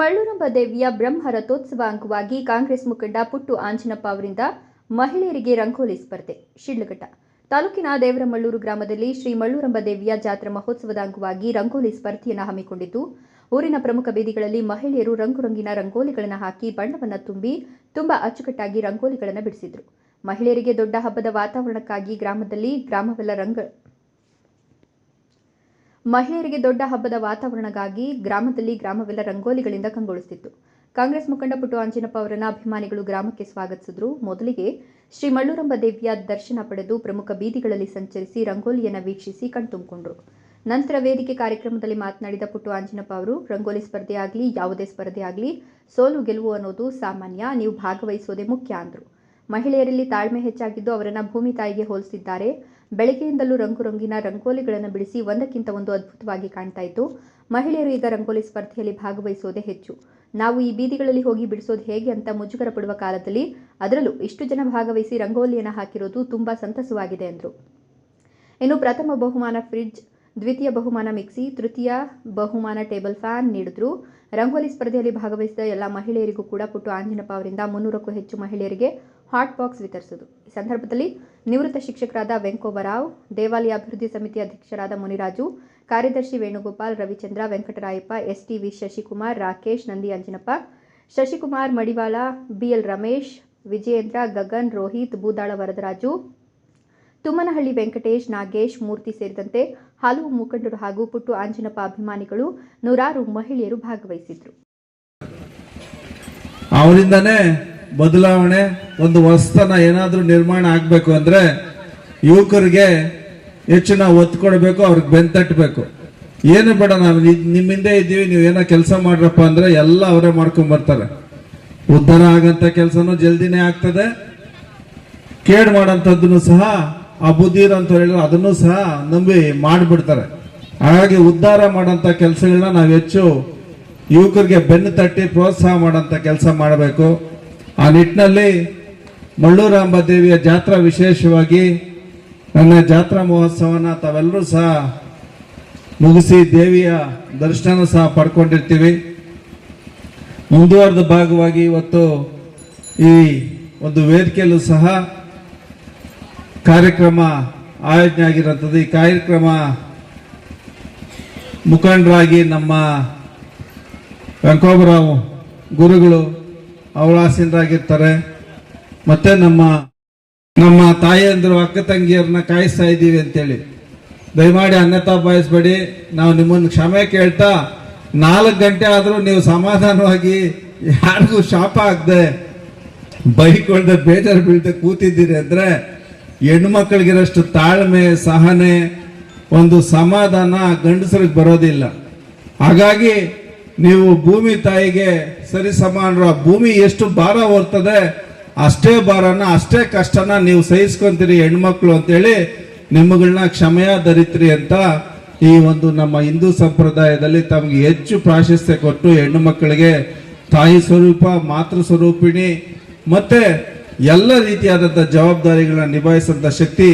ಮಳ್ಳೂರಂಬ ದೇವಿಯ ಬ್ರಹ್ಮ ರಥೋತ್ಸವ ಅಂಗವಾಗಿ ಕಾಂಗ್ರೆಸ್ ಮುಖಂಡ ಪುಟ್ಟು ಆಂಜನಪ್ಪ ಅವರಿಂದ ಮಹಿಳೆಯರಿಗೆ ರಂಗೋಲಿ ಸ್ಪರ್ಧೆ. ಶಿಡ್ಲಘಟ್ಟ ತಾಲೂಕಿನ ದೇವರಮಳ್ಳೂರು ಗ್ರಾಮದಲ್ಲಿ ಶ್ರೀ ಮಳ್ಳೂರಂಬ ದೇವಿಯ ಜಾತ್ರಾ ಮಹೋತ್ಸವದ ಅಂಗವಾಗಿ ರಂಗೋಲಿ ಸ್ಪರ್ಧೆಯನ್ನು ಹಮ್ಮಿಕೊಂಡಿದ್ದು, ಊರಿನ ಪ್ರಮುಖ ಬೀದಿಗಳಲ್ಲಿ ಮಹಿಳೆಯರು ರಂಗುರಂಗಿನ ರಂಗೋಲಿಗಳನ್ನು ಹಾಕಿ ಬಣ್ಣವನ್ನು ತುಂಬಿ ತುಂಬಾ ಅಚ್ಚುಕಟ್ಟಾಗಿ ರಂಗೋಲಿಗಳನ್ನು ಬಿಡಿಸಿದರು. ಮಹಿಳೆಯರಿಗೆ ದೊಡ್ಡ ಹಬ್ಬದ ವಾತಾವರಣಕ್ಕಾಗಿ ಗ್ರಾಮವೆಲ್ಲ ರಂಗೋಲಿಗಳಿಂದ ಕಂಗೊಳಿಸುತ್ತಿತ್ತು. ಕಾಂಗ್ರೆಸ್ ಮುಖಂಡ ಪುಟ್ಟು ಆಂಜನಪ್ಪ ಅವರನ್ನ ಅಭಿಮಾನಿಗಳು ಗ್ರಾಮಕ್ಕೆ ಸ್ವಾಗತಿಸಿದರು. ಮೊದಲಿಗೆ ಶ್ರೀ ಮಳ್ಳೂರಂಬ ದೇವಿಯ ದರ್ಶನ ಪಡೆದು ಪ್ರಮುಖ ಬೀದಿಗಳಲ್ಲಿ ಸಂಚರಿಸಿ ರಂಗೋಲಿಯನ್ನು ವೀಕ್ಷಿಸಿ ಕಣ್ತುಂಬಿಕೊಂಡರು. ನಂತರ ವೇದಿಕೆ ಕಾರ್ಯಕ್ರಮದಲ್ಲಿ ಮಾತನಾಡಿದ ಪುಟ್ಟು ಆಂಜನಪ್ಪ ಅವರು, ರಂಗೋಲಿ ಸ್ಪರ್ಧೆ ಆಗಲಿ ಯಾವುದೇ ಸ್ಪರ್ಧೆ ಆಗಲಿ ಸೋಲು ಗೆಲುವು ಅನ್ನೋದು ಸಾಮಾನ್ಯ, ನೀವು ಭಾಗವಹಿಸೋದೇ ಮುಖ್ಯ ಅಂದರು. ಮಹಿಳೆಯರಲ್ಲಿ ತಾಳ್ಮೆ ಹೆಚ್ಚಾಗಿದ್ದು ಅವರನ್ನ ಭೂಮಿ ತಾಯಿಗೆ ಹೋಲಿಸಿದ್ದಾರೆ. ಬೆಳಗ್ಗೆಯಿಂದಲೂ ರಂಗುರಂಗಿನ ರಂಗೋಲಿಗಳನ್ನು ಬಿಡಿಸಿ ಒಂದಕ್ಕಿಂತ ಒಂದು ಅದ್ಭುತವಾಗಿ ಕಾಣ್ತಾ ಇತ್ತು. ಮಹಿಳೆಯರು ಈಗ ರಂಗೋಲಿ ಸ್ಪರ್ಧೆಯಲ್ಲಿ ಭಾಗವಹಿಸೋದೇ ಹೆಚ್ಚು. ನಾವು ಈ ಬೀದಿಗಳಲ್ಲಿ ಹೋಗಿ ಬಿಡಿಸೋದು ಹೇಗೆ ಅಂತ ಮುಜುಗರ ಪಡುವ ಕಾಲದಲ್ಲಿ ಅದರಲ್ಲೂ ಇಷ್ಟು ಜನ ಭಾಗವಹಿಸಿ ರಂಗೋಲಿಯನ್ನು ಹಾಕಿರೋದು ತುಂಬಾ ಸಂತಸವಾಗಿದೆ ಎಂದರು. ಇನ್ನು ಪ್ರಥಮ ಬಹುಮಾನ ಫ್ರಿಡ್ಜ್, ದ್ವಿತೀಯ ಬಹುಮಾನ ಮಿಕ್ಸಿ, ತೃತೀಯ ಬಹುಮಾನ ಟೇಬಲ್ ಫ್ಯಾನ್ ನೀಡಿದ್ರು. ರಂಗೋಲಿ ಸ್ಪರ್ಧೆಯಲ್ಲಿ ಭಾಗವಹಿಸಿದ ಎಲ್ಲ ಮಹಿಳೆಯರಿಗೂ ಕೂಡ ಪುಟ್ಟು ಆಂಜನಪ್ಪ ಅವರಿಂದ 300ಕ್ಕೂ ಹೆಚ್ಚು ಮಹಿಳೆಯರಿಗೆ ಹಾಟ್ ಬಾಕ್ಸ್ ವಿತರಿಸಿದರು. ಈ ಸಂದರ್ಭದಲ್ಲಿ ನಿವೃತ್ತ ಶಿಕ್ಷಕರಾದ ವೆಂಕೋಬರಾವ್, ದೇವಾಲಯ ಅಭಿವೃದ್ಧಿ ಸಮಿತಿ ಅಧ್ಯಕ್ಷರಾದ ಮುನಿರಾಜು, ಕಾರ್ಯದರ್ಶಿ ವೇಣುಗೋಪಾಲ್, ರವಿಚಂದ್ರ, ವೆಂಕಟರಾಯಪ್ಪ, ಎಸ್ಟಿವಿ ಶಶಿಕುಮಾರ್, ರಾಕೇಶ್, ನಂದಿ ಅಂಜನಪ್ಪ, ಶಶಿಕುಮಾರ್ ಮಡಿವಾಳ, ಬಿಎಲ್ ರಮೇಶ್, ವಿಜಯೇಂದ್ರ, ಗಗನ್, ರೋಹಿತ್, ಬೂದಾಳ ವರದರಾಜು, ತುಮ್ಮನಹಳ್ಳಿ ವೆಂಕಟೇಶ್, ನಾಗೇಶ್, ಮೂರ್ತಿ ಸೇರಿದಂತೆ ಹಲವು ಮುಖಂಡರು ಹಾಗೂ ಪುಟ್ಟು ಆಂಜನಪ್ಪ ಅಭಿಮಾನಿಗಳು ನೂರಾರು ಮಹಿಳೆಯರು ಭಾಗವಹಿಸಿದ್ರು. ಅವರಿಂದಾನೇ ಬದಲಾವಣೆ, ಒಂದು ಹೊಸತನ ಏನಾದ್ರೂ ನಿರ್ಮಾಣ ಆಗ್ಬೇಕು ಅಂದ್ರೆ ಯುವಕರಿಗೆ ಹೆಚ್ಚಿನ ಒತ್ತು ಕೊಡಬೇಕು, ಅವ್ರಿಗೆ ಬೆಂತಟ್ಟಬೇಕು. ಏನು ಬೇಡ, ನಾವು ನಿಮ್ಮಿಂದ ಇದ್ದೀವಿ, ನೀವು ಏನೋ ಕೆಲಸ ಮಾಡ್ರಪ್ಪ ಅಂದ್ರೆ ಎಲ್ಲ ಅವರೇ ಮಾಡ್ಕೊಂಡ್ ಬರ್ತಾರೆ. ಉದ್ಧಾರ ಆಗಂತ ಕೆಲಸನೂ ಜಲ್ದಿನೇ ಆಗ್ತದೆ, ಕೇಡ್ ಮಾಡೋಂಥದ್ದನ್ನು ಸಹ ಆ ಬುದ್ಧಿರ ಅಂತ ಹೇಳಿದ್ರೆ ಅದನ್ನು ಸಹ ನಂಬಿ ಮಾಡಿಬಿಡ್ತಾರೆ. ಹಾಗಾಗಿ ಉದ್ಧಾರ ಮಾಡೋಂಥ ಕೆಲಸಗಳನ್ನ ನಾವು ಹೆಚ್ಚು ಯುವಕರಿಗೆ ಬೆನ್ನು ತಟ್ಟಿ ಪ್ರೋತ್ಸಾಹ ಮಾಡೋಂಥ ಕೆಲಸ ಮಾಡಬೇಕು. ಆ ನಿಟ್ಟಿನಲ್ಲಿ ಮಳ್ಳೂರಾಂಬ ದೇವಿಯ ಜಾತ್ರಾ, ವಿಶೇಷವಾಗಿ ನನ್ನ ಜಾತ್ರಾ ಮಹೋತ್ಸವನ ತಾವೆಲ್ಲರೂ ಸಹ ಮುಗಿಸಿ ದೇವಿಯ ದರ್ಶನ ಸಹ ಪಡ್ಕೊಂಡಿರ್ತೀವಿ. ಮುಂದುವರೆದ ಭಾಗವಾಗಿ ಇವತ್ತು ಈ ಒಂದು ವೇದಿಕೆಯಲ್ಲೂ ಸಹ ಕಾರ್ಯಕ್ರಮ ಆಯೋಜನೆ ಆಗಿರುತ್ತದೆ. ಈ ಕಾರ್ಯಕ್ರಮ ಮುಖಂಡರಾಗಿ ನಮ್ಮ ವೆಂಕೋಬರಾವ್ ಗುರುಗಳು ಅವಳಾಸೀನರಾಗಿರ್ತಾರೆ. ಮತ್ತೆ ನಮ್ಮ ತಾಯಿಯಂದರು, ಅಕ್ಕ ತಂಗಿಯರನ್ನ ಕಾಯಿಸ್ತಾ ಇದ್ದೀವಿ ಅಂತೇಳಿ ದಯಮಾಡಿ ಅನ್ಯತಾ ಭಾವಿಸಬೇಡಿ. ನಾವು ನಿಮ್ಮನ್ನು ಕ್ಷಮೆ ಕೇಳ್ತಾ 4 ಗಂಟೆ ಆದರೂ ನೀವು ಸಮಾಧಾನವಾಗಿ ಯಾರಿಗೂ ಶಾಪ ಆಗದೆ ಬೈಕೊಳ್ದೆ ಬೇಜಾರು ಬೀಳ್ದೆ ಕೂತಿದ್ದೀರಿ ಅಂದ್ರೆ ಹೆಣ್ಣು ಮಕ್ಕಳಿಗಿರೋಷ್ಟು ತಾಳ್ಮೆ, ಸಹನೆ, ಒಂದು ಸಮಾಧಾನ ಗಂಡಸರಿಗೆ ಬರೋದಿಲ್ಲ. ಹಾಗಾಗಿ ನೀವು ಭೂಮಿ ತಾಯಿಗೆ ಸರಿ ಸಮಾನರು. ಭೂಮಿ ಎಷ್ಟು ಭಾರ ಹೊರ್ತದೆ ಅಷ್ಟೇ ಭಾರನ, ಅಷ್ಟೇ ಕಷ್ಟನ ನೀವು ಸಹಿಸ್ಕೊಂತೀರಿ ಹೆಣ್ಮಕ್ಳು ಅಂತೇಳಿ ನಿಮ್ಮಗಳನ್ನ ಕ್ಷಮೆಯ ಧರಿತ್ರಿ ಅಂತ ಈ ಒಂದು ನಮ್ಮ ಹಿಂದೂ ಸಂಪ್ರದಾಯದಲ್ಲಿ ತಮಗೆ ಹೆಚ್ಚು ಪ್ರಾಶಸ್ತ್ಯ ಕೊಟ್ಟು ಹೆಣ್ಣು ಮಕ್ಕಳಿಗೆ ತಾಯಿ ಸ್ವರೂಪ, ಮಾತೃ ಸ್ವರೂಪಿಣಿ ಮತ್ತೆ ಎಲ್ಲ ರೀತಿಯಾದಂಥ ಜವಾಬ್ದಾರಿಗಳನ್ನ ನಿಭಾಯಿಸಂತ ಶಕ್ತಿ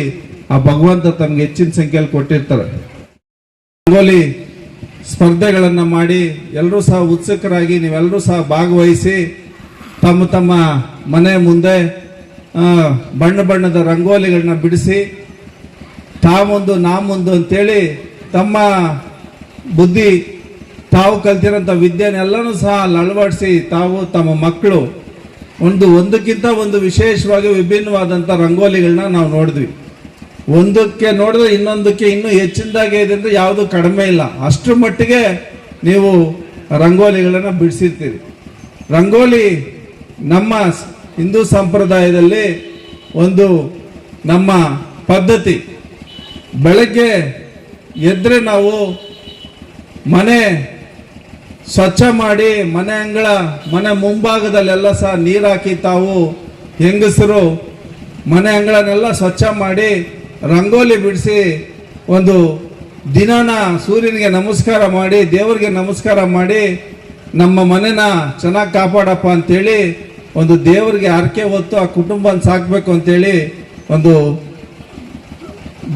ಆ ಭಗವಂತ ತಮ್ಗೆ ಹೆಚ್ಚಿನ ಸಂಖ್ಯೆಯಲ್ಲಿ ಕೊಟ್ಟಿರ್ತಾರೆ. ರಂಗೋಲಿ ಸ್ಪರ್ಧೆಗಳನ್ನ ಮಾಡಿ ಎಲ್ಲರೂ ಸಹ ಉತ್ಸುಕರಾಗಿ ನೀವೆಲ್ಲರೂ ಸಹ ಭಾಗವಹಿಸಿ ತಮ್ಮ ಮನೆ ಮುಂದೆ ಬಣ್ಣ ಬಣ್ಣದ ರಂಗೋಲಿಗಳನ್ನ ಬಿಡಿಸಿ ತಾವೊಂದು ನಾ ಮುಂದು ಅಂತೇಳಿ ತಮ್ಮ ಬುದ್ಧಿ, ತಾವು ಕಲ್ತಿರೋಂಥ ವಿದ್ಯೆನೆಲ್ಲನೂ ಸಹ ಅಳವಡಿಸಿ ತಾವು ತಮ್ಮ ಮಕ್ಕಳು ಒಂದಕ್ಕಿಂತ ಒಂದು ವಿಶೇಷವಾಗಿ ವಿಭಿನ್ನವಾದಂಥ ರಂಗೋಲಿಗಳನ್ನ ನಾವು ನೋಡಿದ್ವಿ. ಒಂದಕ್ಕೆ ನೋಡಿದ್ರೆ ಇನ್ನೊಂದಕ್ಕೆ ಇನ್ನೂ ಹೆಚ್ಚಿನದಾಗೆ ಇದೆ ಅಂದ್ರೆ ಯಾವುದು ಕಡಿಮೆ ಇಲ್ಲ. ಅಷ್ಟರ ಮಟ್ಟಿಗೆ ನೀವು ರಂಗೋಲಿಗಳನ್ನ ಬಿಡಿಸಿರ್ತೀರಿ. ರಂಗೋಲಿ ನಮ್ಮ ಹಿಂದೂ ಸಂಪ್ರದಾಯದಲ್ಲಿ ಒಂದು ನಮ್ಮ ಪದ್ಧತಿ. ಬೆಳಗ್ಗೆ ಎದ್ರೆ ನಾವು ಮನೆ ಸ್ವಚ್ಛ ಮಾಡಿ ಮನೆ ಮುಂಭಾಗದಲ್ಲೆಲ್ಲ ಸಹ ನೀರು ಹಾಕಿ ತಾವು ಹೆಂಗಸರು ಮನೆ ಅಂಗಳನೆಲ್ಲ ಸ್ವಚ್ಛ ಮಾಡಿ ರಂಗೋಲಿ ಬಿಡಿಸಿ ಒಂದು ದಿನನ ಸೂರ್ಯನಿಗೆ ನಮಸ್ಕಾರ ಮಾಡಿ, ದೇವರಿಗೆ ನಮಸ್ಕಾರ ಮಾಡಿ, ನಮ್ಮ ಮನೆನ ಚೆನ್ನಾಗಿ ಕಾಪಾಡಪ್ಪ ಅಂತೇಳಿ ಒಂದು ದೇವರಿಗೆ ಹರಕೆ ಹೊತ್ತು ಆ ಕುಟುಂಬನ ಸಾಕಬೇಕು ಅಂತೇಳಿ ಒಂದು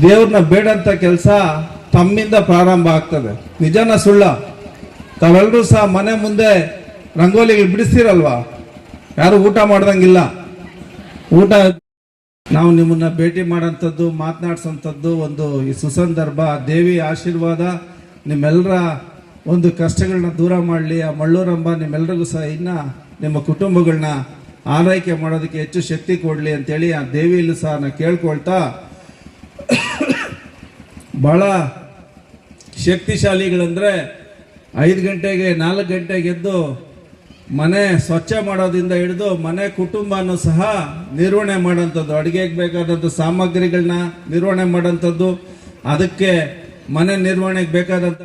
ದೇವ್ರನ್ನ ಬೇಡಂತ ಕೆಲಸ ತಮ್ಮಿಂದ ಪ್ರಾರಂಭ ಆಗ್ತದೆ. ನಿಜನ ಸುಳ್ಳ? ತಾವೆಲ್ಲರೂ ಸಹ ಮನೆ ಮುಂದೆ ರಂಗೋಲಿಗೆ ಬಿಡಿಸ್ತೀರಲ್ವಾ? ಯಾರು ಊಟ ಮಾಡ್ದಂಗಿಲ್ಲ. ಊಟ ನಾವು ನಿಮ್ಮನ್ನ ಭೇಟಿ ಮಾಡೋಂಥದ್ದು, ಮಾತನಾಡ್ಸೋಂಥದ್ದು ಒಂದು ಈ ಸುಸಂದರ್ಭ. ದೇವಿ ಆಶೀರ್ವಾದ ನಿಮ್ಮೆಲ್ಲರ ಒಂದು ಕಷ್ಟಗಳನ್ನ ದೂರ ಮಾಡಲಿ. ಆ ಮಳ್ಳೂರಂಬ ನಿಮ್ಮೆಲ್ಲರಿಗೂ ಸಹ ಇನ್ನ ನಿಮ್ಮ ಕುಟುಂಬಗಳನ್ನ ಆರೈಕೆ ಮಾಡೋದಕ್ಕೆ ಹೆಚ್ಚು ಶಕ್ತಿ ಕೊಡಲಿ ಅಂತೇಳಿ ಆ ದೇವಿಯಲ್ಲೂ ಸಹ ನಾನು ಕೇಳ್ಕೊಳ್ತಾ, ಬಹಳ ಶಕ್ತಿಶಾಲಿಗಳಂದ್ರೆ 5 ಗಂಟೆಗೆ 4 ಗಂಟೆಗೆ ಎದ್ದು ಮನೆ ಸ್ವಚ್ಛ ಮಾಡೋದ್ರಿಂದ ಹಿಡಿದು ಮನೆ ಕುಟುಂಬನೂ ಸಹ ನಿರ್ವಹಣೆ ಮಾಡೋಂಥದ್ದು, ಅಡುಗೆಗೆ ಬೇಕಾದಂಥ ಸಾಮಗ್ರಿಗಳನ್ನ ನಿರ್ವಹಣೆ ಮಾಡೋಂಥದ್ದು, ಅದಕ್ಕೆ ಮನೆ ನಿರ್ವಹಣೆಗೆ ಬೇಕಾದಂಥ